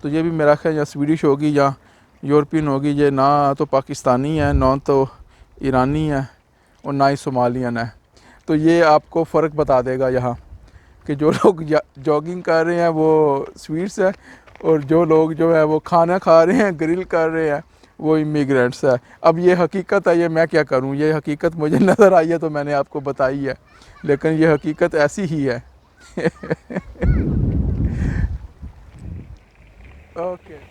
तो ये भी मेरा ख्याल या स्वीडिश होगी या यूरोपियन होगी। ये ना तो पाकिस्तानी है, ना तो ईरानी है और ना ही सोमालियन है। तो ये आपको फ़र्क बता देगा यहाँ कि जो लोग जॉगिंग कर रहे हैं वो स्वीट्स है, और जो लोग जो है वो खाना खा रहे हैं, ग्रिल कर रहे हैं, वो इमिग्रेंट्स है। अब ये हकीकत है, ये मैं क्या करूँ, ये हकीकत मुझे नज़र आई है तो मैंने आपको बताई है, लेकिन ये हकीकत ऐसी ही है। ओके।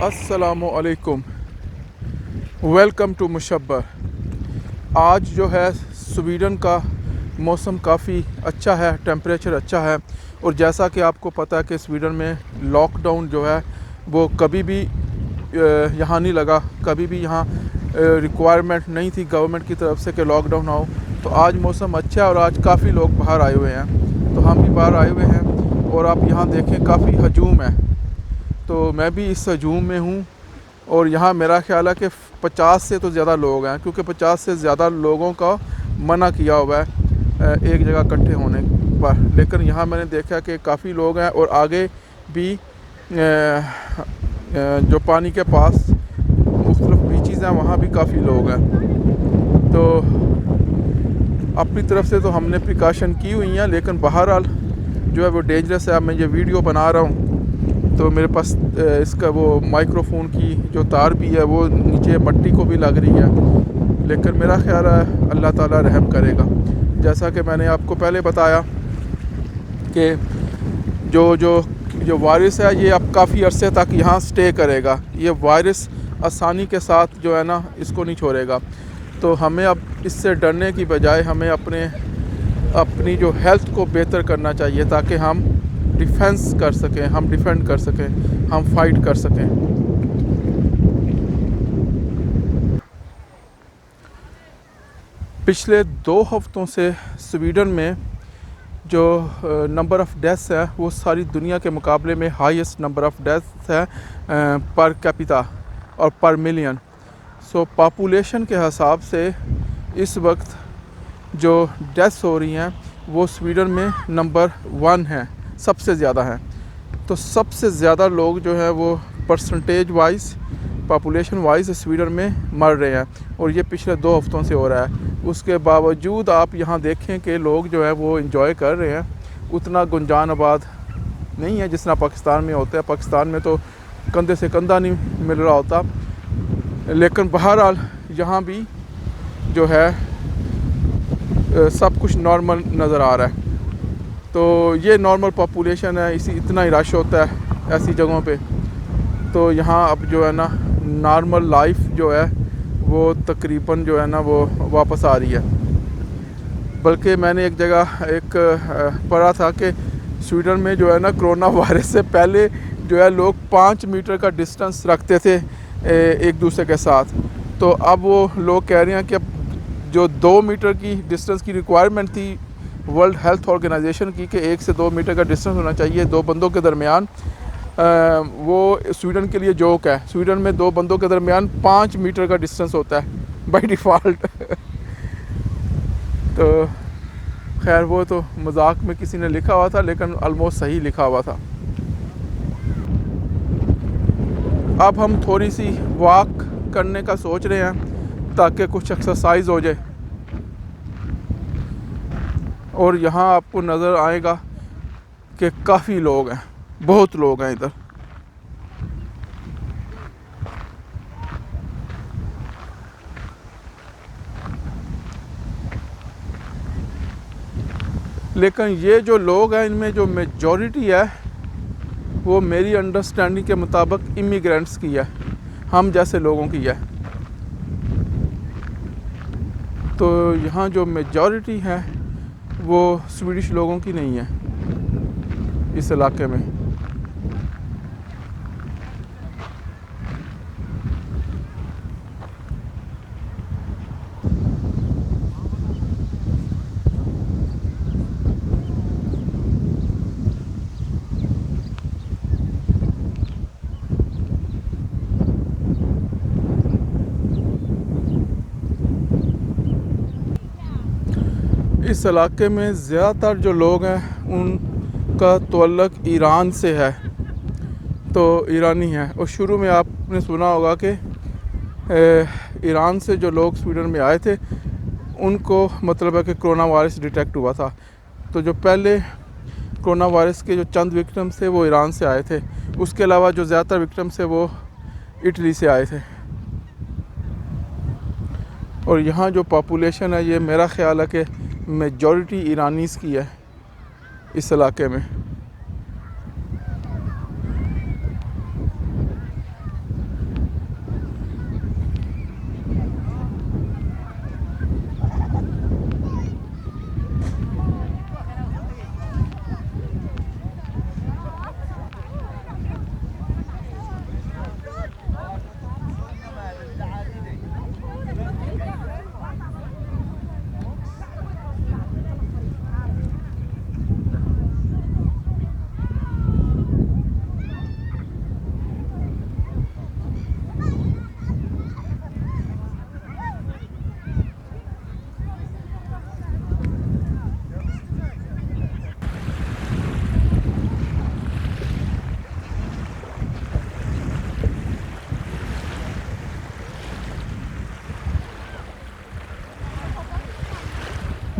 अस्सलामुअलैकुम, वेलकम टू मुशब्बर। आज जो है स्वीडन का मौसम काफ़ी अच्छा है, टेम्परेचर अच्छा है। और जैसा कि आपको पता है कि स्वीडन में लॉकडाउन जो है वो कभी भी यहाँ नहीं लगा, कभी भी यहाँ रिक्वायरमेंट नहीं थी गवर्नमेंट की तरफ से कि लॉकडाउन हो। तो आज मौसम अच्छा है और आज काफ़ी लोग बाहर आए हुए हैं, तो हम भी बाहर आए हुए हैं। और आप यहाँ देखें काफ़ी हजूम है, तो मैं भी इस हजूम में हूँ। और यहाँ मेरा ख्याल है कि 50 से तो ज़्यादा लोग हैं, क्योंकि 50 से ज़्यादा लोगों का मना किया हुआ है एक जगह इकट्ठे होने पर। लेकिन यहाँ मैंने देखा कि काफ़ी लोग हैं, और आगे भी जो पानी के पास मुख्तलिफ बीचेज़ हैं वहाँ भी काफ़ी लोग हैं। तो अपनी तरफ से तो हमने प्रिकॉशन की हुई हैं, लेकिन बहरहाल जो है वो डेंजरस है। अब मैं ये वीडियो बना रहा हूँ तो मेरे पास इसका वो माइक्रोफोन की जो तार भी है वो नीचे मट्टी को भी लग रही है, लेकिन मेरा ख्याल है अल्लाह ताला रहम करेगा। जैसा कि मैंने आपको पहले बताया कि जो जो जो वायरस है ये अब काफ़ी अरसे तक यहाँ स्टे करेगा। ये वायरस आसानी के साथ जो है ना इसको नहीं छोड़ेगा। तो हमें अब इससे डरने की बजाय हमें अपनी जो हेल्थ को बेहतर करना चाहिए, ताकि हम डिफेंस कर सकें, हम डिफेंड कर सकें, हम फाइट कर सकें। पिछले 2 हफ्तों से स्वीडन में जो नंबर ऑफ़ डेथ्स है वो सारी दुनिया के मुकाबले में हाईएस्ट नंबर ऑफ़ डेथ्स है पर कैपिटा और पर मिलियन। सो पॉपुलेशन के हिसाब से इस वक्त जो डेथ्स हो रही हैं वो स्वीडन में नंबर 1 है, सबसे ज़्यादा है। तो सबसे ज़्यादा लोग जो हैं वो percentage wise, population wise Sweden में मर रहे हैं, और ये पिछले 2 हफ्तों से हो रहा है। उसके बावजूद आप यहाँ देखें कि लोग जो है वो इंजॉय कर रहे हैं। उतना गुंजान आबाद नहीं है जितना पाकिस्तान में होता है। पाकिस्तान में तो कंधे से कंधा नहीं मिल रहा होता, लेकिन बहरहाल यहाँ भी जो है सब कुछ नॉर्मल नज़र आ रहा है। तो ये नॉर्मल पॉपुलेशन है, इतना ही रश होता है ऐसी जगहों पे। तो यहाँ अब जो है ना नॉर्मल लाइफ जो है वो तकरीबन जो है ना वो वापस आ रही है। बल्कि मैंने एक जगह पढ़ा था कि स्वीडन में जो है ना कोरोना वायरस से पहले जो है लोग 5 मीटर का डिस्टेंस रखते थे एक दूसरे के साथ। तो अब वो लोग कह रहे हैं कि अब जो 2 मीटर की डिस्टेंस की रिक्वायरमेंट थी वर्ल्ड हेल्थ ऑर्गेनाइजेशन की कि 1 से 2 मीटर का डिस्टेंस होना चाहिए 2 बंदों के दरमियान, वो स्वीडन के लिए जोक है। स्वीडन में 2 बंदों के दरमियान 5 मीटर का डिस्टेंस होता है बाय डिफ़ॉल्ट। तो खैर वो तो मजाक में किसी ने लिखा हुआ था, लेकिन ऑलमोस्ट सही लिखा हुआ था। अब हम थोड़ी सी वॉक करने का सोच रहे हैं ताकि कुछ एक्सरसाइज हो जाए। और यहाँ आपको नज़र आएगा कि काफ़ी लोग हैं, बहुत लोग हैं इधर। लेकिन ये जो लोग हैं इनमें जो मेजॉरिटी है वो मेरी अंडरस्टैंडिंग के मुताबिक इमिग्रेंट्स की है, हम जैसे लोगों की है। तो यहाँ जो मेजॉरिटी है वो स्वीडिश लोगों की नहीं है इस इलाके में। इस इलाके में ज़्यादातर जो लोग हैं उनका तअल्लुक़ ईरान से है, तो ईरानी है। और शुरू में आपने सुना होगा कि ईरान से जो लोग स्वीडन में आए थे उनको मतलब है कि कोरोना वायरस डिटेक्ट हुआ था। तो जो पहले कोरोना वायरस के जो चंद विक्टिम्स थे वो ईरान से आए थे, उसके अलावा जो ज़्यादातर विक्टिम्स थे वो इटली से आए थे। और यहाँ जो पॉपुलेशन है ये मेरा ख़्याल है कि मेजॉरिटी ईरानीज़ की है इस इलाके में।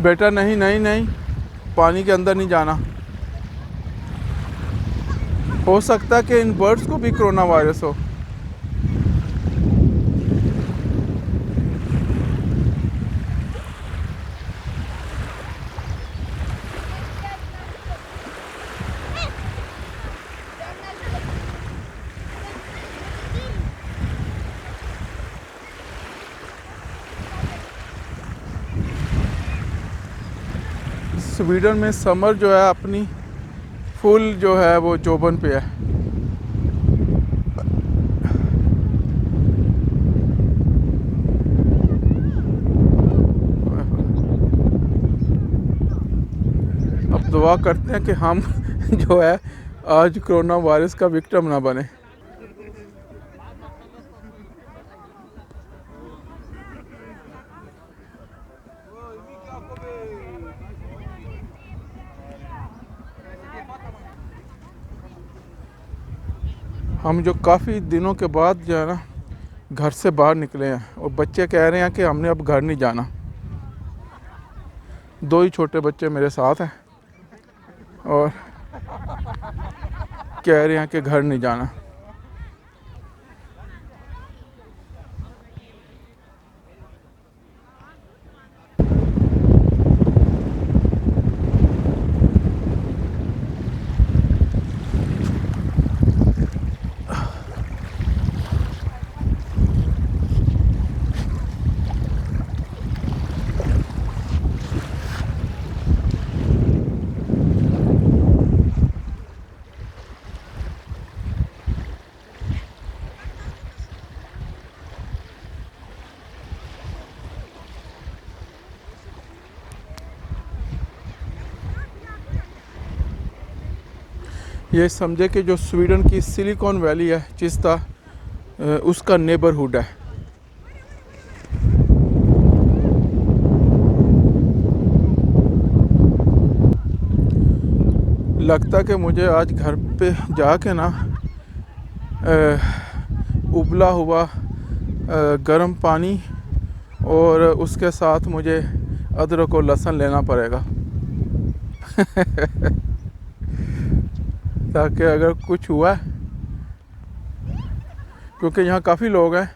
बेटा नहीं नहीं नहीं, पानी के अंदर नहीं जाना। हो सकता है कि इन बर्ड्स को भी कोरोना वायरस हो। स्वीडन में समर जो है अपनी फुल जो है वो जोबन पे है। अब दुआ करते हैं कि हम जो है आज कोरोना वायरस का विक्टिम ना बने। हम जो काफ़ी दिनों के बाद जो है ना घर से बाहर निकले हैं और बच्चे कह रहे हैं कि हमने अब घर नहीं जाना। 2 ही छोटे बच्चे मेरे साथ हैं और कह रहे हैं कि घर नहीं जाना। ये समझे कि जो स्वीडन की सिलिकॉन वैली है चिस्ता, उसका नेबरहुड है। लगता कि मुझे आज घर पे जाके ना उबला हुआ गर्म पानी और उसके साथ मुझे अदरक और लहसुन लेना पड़ेगा ताकि अगर कुछ हुआ, क्योंकि यहाँ काफ़ी लोग हैं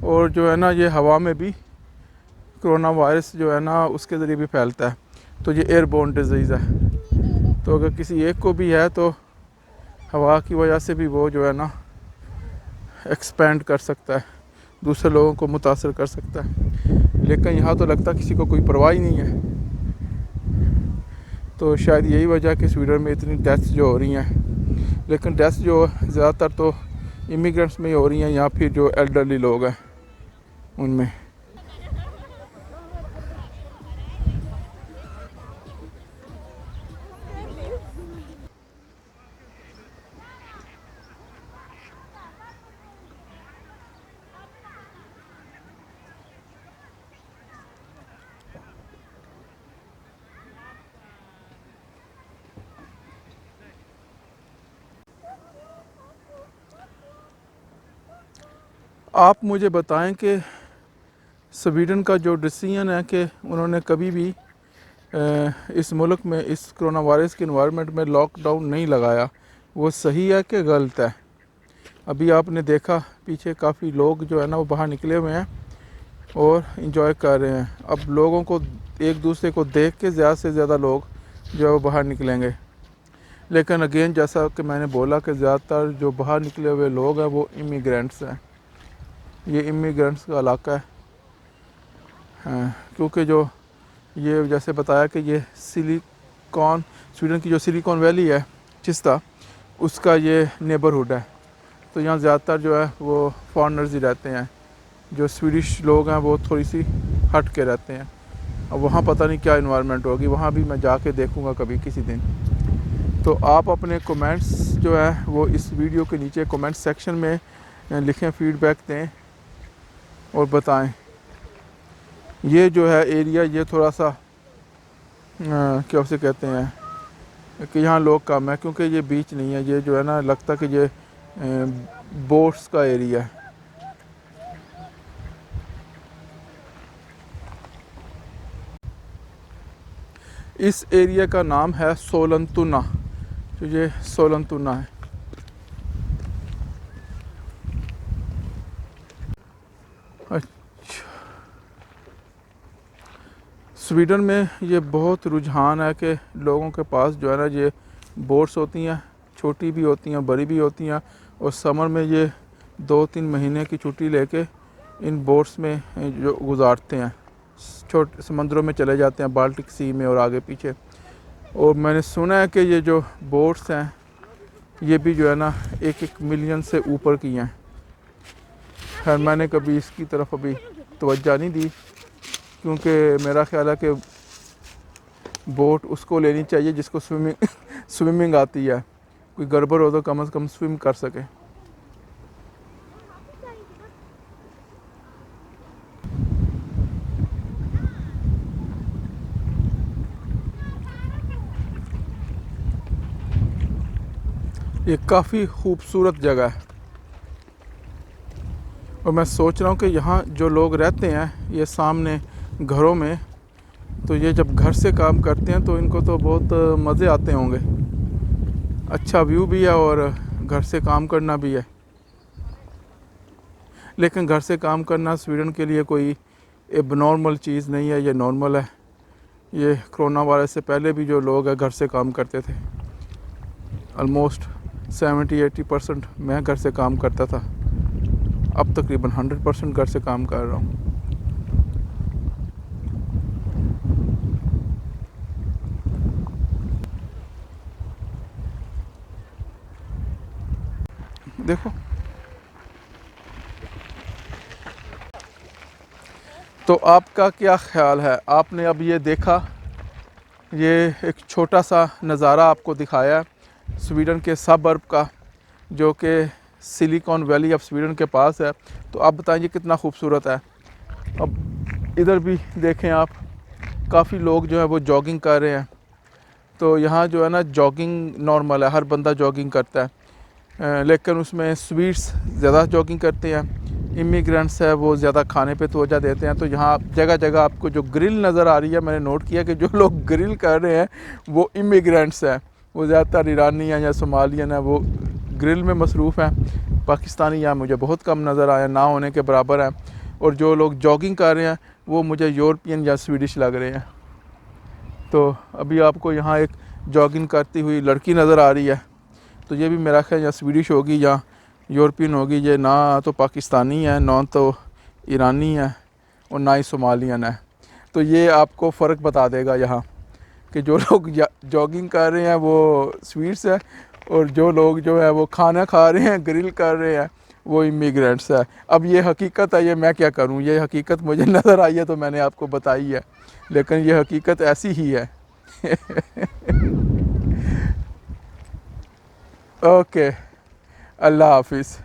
और जो है ना ये हवा में भी कोरोना वायरस जो है ना उसके ज़रिए भी फैलता है, तो ये एयरबोर्न डिजीज़ है। तो अगर किसी एक को भी है तो हवा की वजह से भी वो जो है ना एक्सपेंड कर सकता है, दूसरे लोगों को मुतासर कर सकता है। लेकिन यहाँ तो लगता किसी को कोई परवाह ही नहीं है। तो शायद यही वजह कि स्वीडन में इतनी डेथ्स जो हो रही हैं, लेकिन डेथ्स जो ज़्यादातर तो इमिग्रेंट्स में ही हो रही हैं या फिर जो एल्डरली लोग हैं उनमें। आप मुझे बताएं कि स्वीडन का जो डिसीजन है कि उन्होंने कभी भी इस मुल्क में इस कोरोना वायरस के इन्वायरमेंट में लॉकडाउन नहीं लगाया, वो सही है कि गलत है? अभी आपने देखा पीछे काफ़ी लोग जो है ना वो बाहर निकले हुए हैं और इन्जॉय कर रहे हैं। अब लोगों को एक दूसरे को देख के ज़्यादा से ज़्यादा लोग जो है वो बाहर निकलेंगे। लेकिन अगेन जैसा कि मैंने बोला कि ज़्यादातर जो बाहर निकले हुए लोग हैं वो इमिग्रेंट्स हैं। ये इमिग्रेंट्स का इलाका है, क्योंकि जो ये जैसे बताया कि ये सिलिकॉन, स्वीडन की जो सिलिकॉन वैली है चिस्ता, उसका ये नेबरहुड है। तो यहाँ ज़्यादातर जो है वो फॉरेनर्स ही रहते हैं। जो स्वीडिश लोग हैं वो थोड़ी सी हट के रहते हैं। अब वहाँ पता नहीं क्या इन्वायरमेंट होगी, वहाँ भी मैं जाके देखूँगा कभी किसी दिन। तो आप अपने कमेंट्स जो है वो इस वीडियो के नीचे कमेंट सेक्शन में लिखें, फीडबैक दें और बताएं। ये जो है एरिया ये थोड़ा सा क्या उसे कहते हैं कि यहाँ लोग कम है, क्योंकि ये बीच नहीं है। ये जो है ना लगता कि ये बोट्स का एरिया है। इस एरिया का नाम है सोलंतुना, तो ये सोलंतुना है। अच्छा, स्वीडन में ये बहुत रुझान है कि लोगों के पास जो है ना ये बोट्स होती हैं, छोटी भी होती हैं, बड़ी भी होती हैं, और समर में ये 2-3 महीने की छुट्टी लेके इन बोट्स में जो गुजारते हैं, छोटे समंदरों में चले जाते हैं, बाल्टिक सी में और आगे पीछे। और मैंने सुना है कि ये जो बोट्स हैं ये भी जो है ना 1-1 मिलियन से ऊपर की हैं। खैर मैंने कभी इसकी तरफ अभी तवज्जो नहीं दी, क्योंकि मेरा ख्याल है कि बोट उसको लेनी चाहिए जिसको स्विमिंग आती है। कोई गड़बड़ हो तो कम से कम स्विम कर सके। ये काफ़ी खूबसूरत जगह है और मैं सोच रहा हूँ कि यहाँ जो लोग रहते हैं ये सामने घरों में, तो ये जब घर से काम करते हैं तो इनको तो बहुत मज़े आते होंगे। अच्छा व्यू भी है और घर से काम करना भी है। लेकिन घर से काम करना स्वीडन के लिए कोई एबनॉर्मल चीज़ नहीं है, ये नॉर्मल है। ये कोरोना वायरस से पहले भी जो लोग हैं घर से काम करते थे। ऑलमोस्ट 70-80% मैं घर से काम करता था, अब तकरीबन 100% घर से काम कर रहा हूँ। देखो, तो आपका क्या ख्याल है? आपने अब ये देखा, ये एक छोटा सा नज़ारा आपको दिखाया स्वीडन के सबअर्ब का, जो कि सिलिकॉन वैली ऑफ स्वीडन के पास है। तो आप बताइए कितना खूबसूरत है। अब इधर भी देखें आप, काफ़ी लोग जो है वो जॉगिंग कर रहे हैं। तो यहाँ जो है ना जॉगिंग नॉर्मल है, हर बंदा जॉगिंग करता है, लेकिन उसमें स्वीट्स ज़्यादा जॉगिंग करते हैं। इमिग्रेंट्स है वो ज़्यादा खाने पे तवज्जो देते हैं। तो यहाँ जगह जगह आपको जो ग्रिल नज़र आ रही है, मैंने नोट किया कि जो लोग ग्रिल कर रहे हैं वो इमिग्रेंट्स हैं, वो ज़्यादातर ईरानी हैं या सोमालियन है, वो ग्रिल में मसरूफ़ हैं। पाकिस्तानी यहाँ मुझे बहुत कम नज़र आया, ना होने के बराबर हैं। और जो लोग जॉगिंग कर रहे हैं वो मुझे यूरोपियन या स्वीडिश लग रहे हैं। तो अभी आपको यहाँ एक जॉगिंग करती हुई लड़की नज़र आ रही है। तो ये भी मेरा ख्याल या स्वीडिश होगी या यूरोपियन होगी। ये ना तो पाकिस्तानी है, ना तो ईरानी है, और ना ही सोमालियन है। तो ये आपको फ़र्क बता देगा यहाँ कि जो लोग जॉगिंग कर रहे हैं वो स्वीट्स है, और जो लोग जो है वो खाना खा रहे हैं, ग्रिल कर रहे हैं, वो इमिग्रेंट्स है। अब ये हकीकत है, ये मैं क्या करूँ, ये हकीकत मुझे नज़र आई है तो मैंने आपको बताई है, लेकिन ये हकीकत ऐसी ही है। ओके, अल्लाह हाफिज़।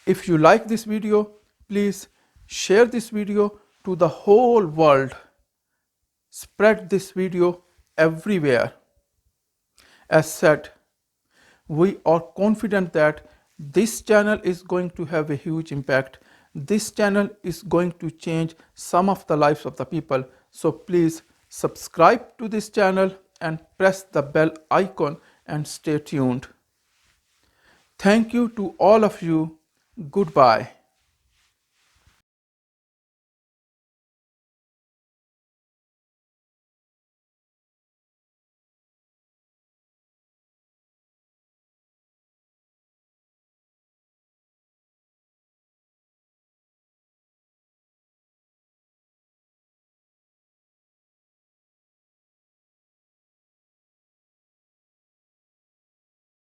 If you like this video, please share this video to the whole world. Spread this video everywhere. As said, we are confident that this channel is going to have a huge impact. This channel is going to change some of the lives of the people. So please subscribe to this channel and press the bell icon and stay tuned. Thank you to all of you. Goodbye.